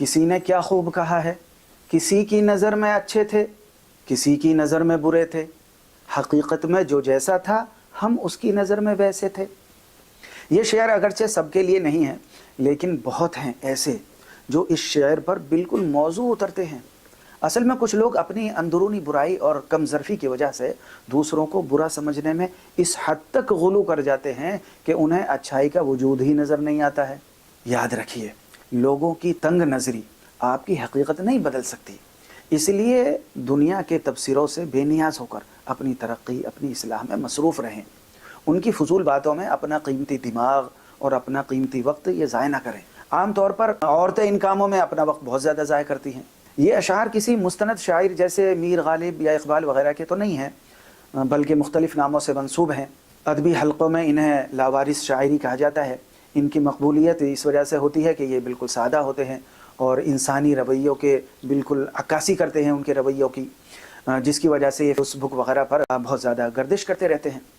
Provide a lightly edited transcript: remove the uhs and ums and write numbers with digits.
किसी ने क्या खूब कहा है, किसी की नज़र में अच्छे थे, किसी की नज़र में बुरे थे, हकीकत में जो जैसा था हम उसकी नज़र में वैसे थे। ये शेर अगरचे सबके लिए नहीं है, लेकिन बहुत हैं ऐसे जो इस शेर पर बिल्कुल मौजू उतरते हैं। असल में कुछ लोग अपनी अंदरूनी बुराई और कमज़रफ़ी की वजह से दूसरों को बुरा समझने में इस हद तक गुलू कर जाते हैं कि उन्हें अच्छाई का वजूद ही नज़र नहीं आता है। याद रखिए, लोगों की तंग नज़री आपकी हकीकत नहीं बदल सकती, इसलिए दुनिया के तबसरों से बेनियाज होकर अपनी तरक्की, अपनी इस्लाह में मसरूफ़ रहें। उनकी फजूल बातों में अपना कीमती दिमाग और अपना कीमती वक्त ये ज़ाय ना करें। आम तौर पर औरतें इन कामों में अपना वक्त बहुत ज़्यादा ज़ाय करती हैं। ये अशार किसी मुस्तनद शायर जैसे मीर गालिब या इकबाल वगैरह के तो नहीं हैं, बल्कि मुख्तलिफ़ नामों से मंसूब हैं। अदबी हल्क़ों में इन्हें लावारिस शायरी कहा जाता है। इनकी मकबूलियत इस वजह से होती है कि ये बिल्कुल सादा होते हैं और इंसानी रवैयों के बिल्कुल अक्कासी करते हैं उनके रवैयों की, जिसकी वजह से ये फेसबुक वगैरह पर बहुत ज़्यादा गर्दिश करते रहते हैं।